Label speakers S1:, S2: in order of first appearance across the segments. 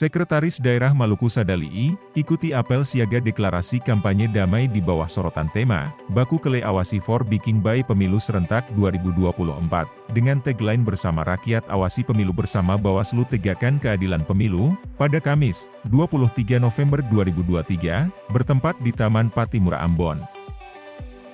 S1: Sekretaris Daerah Maluku Sadali'i, ikuti apel siaga deklarasi kampanye damai di bawah sorotan tema, Baku Kele Awasi for Biking by Pemilu Serentak 2024, dengan tagline bersama rakyat awasi pemilu bersama Bawaslu Tegakkan Keadilan Pemilu, pada Kamis, 23 November 2023, bertempat di Taman Patimura Ambon.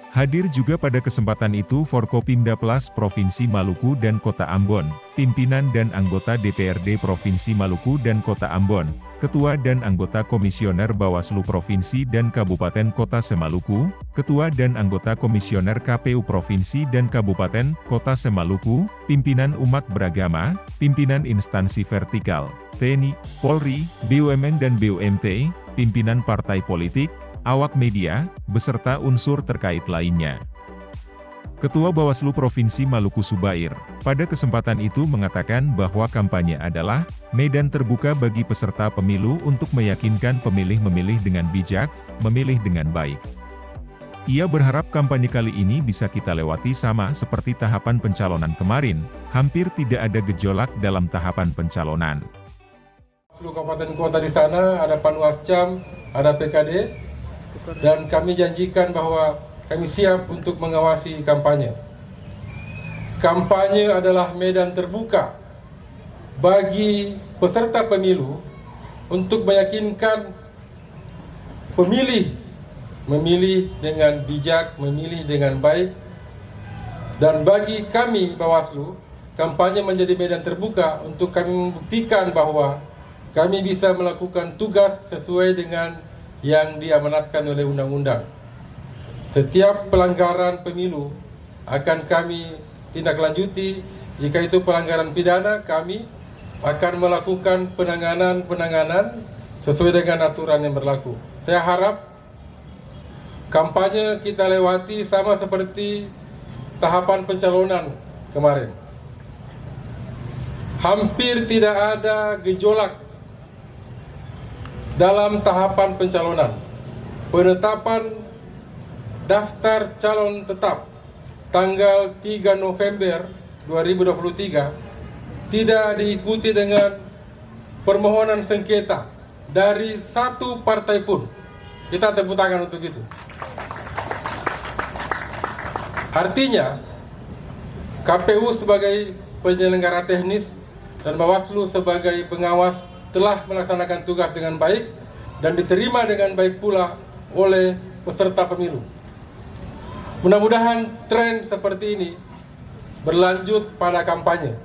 S1: Hadir juga pada kesempatan itu Forkopimda Plus Provinsi Maluku dan Kota Ambon, pimpinan dan anggota DPRD Provinsi Maluku dan Kota Ambon, Ketua dan anggota Komisioner Bawaslu Provinsi dan Kabupaten Kota Semaluku, Ketua dan anggota Komisioner KPU Provinsi dan Kabupaten Kota Semaluku, pimpinan umat beragama, pimpinan instansi vertikal, TNI, Polri, BUMN dan BUMT, pimpinan partai politik, awak media, beserta unsur terkait lainnya. Ketua Bawaslu Provinsi Maluku Subair, pada kesempatan itu mengatakan bahwa kampanye adalah medan terbuka bagi peserta pemilu untuk meyakinkan pemilih memilih dengan bijak, memilih dengan baik. Ia berharap kampanye kali ini bisa kita lewati sama seperti tahapan pencalonan kemarin, hampir tidak ada gejolak dalam tahapan pencalonan.
S2: Seluruh kabupaten kota di sana ada Panwascam, ada PKD, dan kami janjikan bahwa kami siap untuk mengawasi kampanye. Kampanye adalah medan terbuka bagi peserta pemilu untuk meyakinkan pemilih memilih dengan bijak, memilih dengan baik. Dan bagi kami Bawaslu, kampanye menjadi medan terbuka untuk kami membuktikan bahwa kami bisa melakukan tugas sesuai dengan yang diamanatkan oleh undang-undang. Setiap pelanggaran pemilu akan kami tindak lanjuti. Jika itu pelanggaran pidana, kami akan melakukan penanganan sesuai dengan aturan yang berlaku. Saya harap kampanye kita lewati sama seperti tahapan pencalonan kemarin. Hampir tidak ada gejolak dalam tahapan pencalonan. Penetapan daftar calon tetap tanggal 3 November 2023 tidak diikuti dengan permohonan sengketa dari satu partai pun. Kita tepuk tangan untuk itu. Artinya, KPU sebagai penyelenggara teknis dan Bawaslu sebagai pengawas telah melaksanakan tugas dengan baik dan diterima dengan baik pula oleh peserta pemilu. Mudah-mudahan tren seperti ini berlanjut pada kampanye.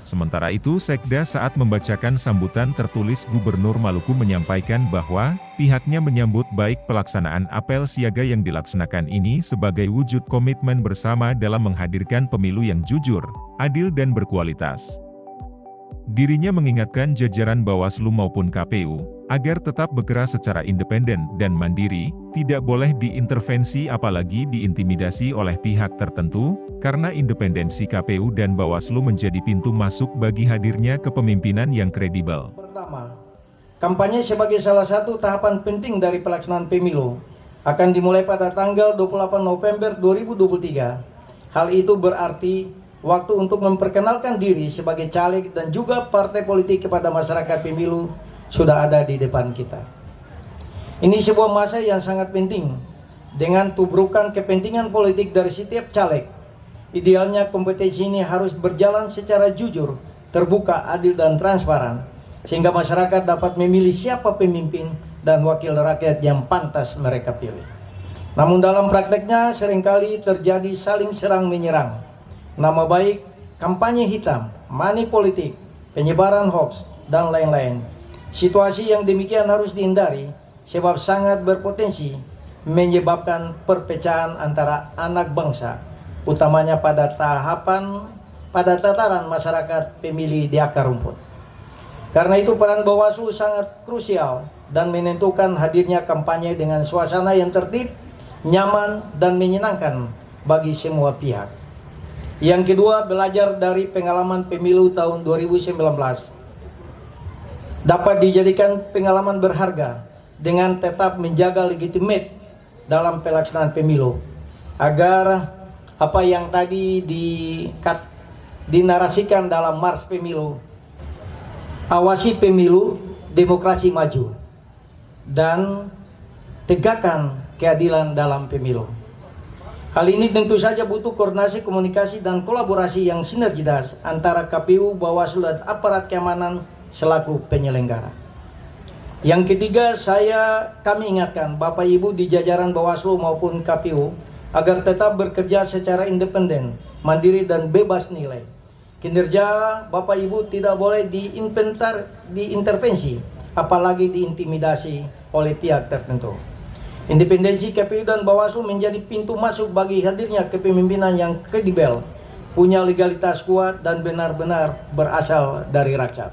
S1: Sementara itu Sekda saat membacakan sambutan tertulis Gubernur Maluku menyampaikan bahwa pihaknya menyambut baik pelaksanaan apel siaga yang dilaksanakan ini sebagai wujud komitmen bersama dalam menghadirkan pemilu yang jujur, adil dan berkualitas. Dirinya mengingatkan jajaran Bawaslu maupun KPU, agar tetap bergerak secara independen dan mandiri, tidak boleh diintervensi apalagi diintimidasi oleh pihak tertentu, karena independensi KPU dan Bawaslu menjadi pintu masuk bagi hadirnya kepemimpinan yang kredibel.
S3: Pertama, kampanye sebagai salah satu tahapan penting dari pelaksanaan pemilu, akan dimulai pada tanggal 28 November 2023. Hal itu berarti waktu untuk memperkenalkan diri sebagai caleg dan juga partai politik kepada masyarakat pemilu sudah ada di depan kita. Ini sebuah masa yang sangat penting dengan tubrukan kepentingan politik dari setiap caleg. Idealnya kompetisi ini harus berjalan secara jujur, terbuka, adil dan transparan sehingga masyarakat dapat memilih siapa pemimpin dan wakil rakyat yang pantas mereka pilih. Namun dalam prakteknya seringkali terjadi saling serang menyerang. Nama baik, kampanye hitam, money politik, penyebaran hoax, dan lain-lain. Situasi yang demikian harus dihindari sebab sangat berpotensi menyebabkan perpecahan antara anak bangsa, utamanya pada tataran masyarakat pemilih di akar rumput. Karena itu peran Bawaslu sangat krusial dan menentukan hadirnya kampanye dengan suasana yang tertib, nyaman, dan menyenangkan bagi semua pihak. Yang kedua, belajar dari pengalaman pemilu tahun 2019 dapat dijadikan pengalaman berharga dengan tetap menjaga legitimate dalam pelaksanaan pemilu agar apa yang tadi dinarasikan dalam Mars Pemilu, awasi pemilu demokrasi maju dan tegakkan keadilan dalam pemilu. Hal ini tentu saja butuh koordinasi, komunikasi, dan kolaborasi yang sinergitas antara KPU, Bawaslu, dan aparat keamanan selaku penyelenggara. Yang ketiga, kami ingatkan Bapak Ibu di jajaran Bawaslu maupun KPU agar tetap bekerja secara independen, mandiri, dan bebas nilai. Kinerja Bapak Ibu tidak boleh diintervensi, apalagi diintimidasi oleh pihak tertentu. Independensi KPU dan Bawaslu menjadi pintu masuk bagi hadirnya kepemimpinan yang kredibel, punya legalitas kuat, dan benar-benar berasal dari rakyat.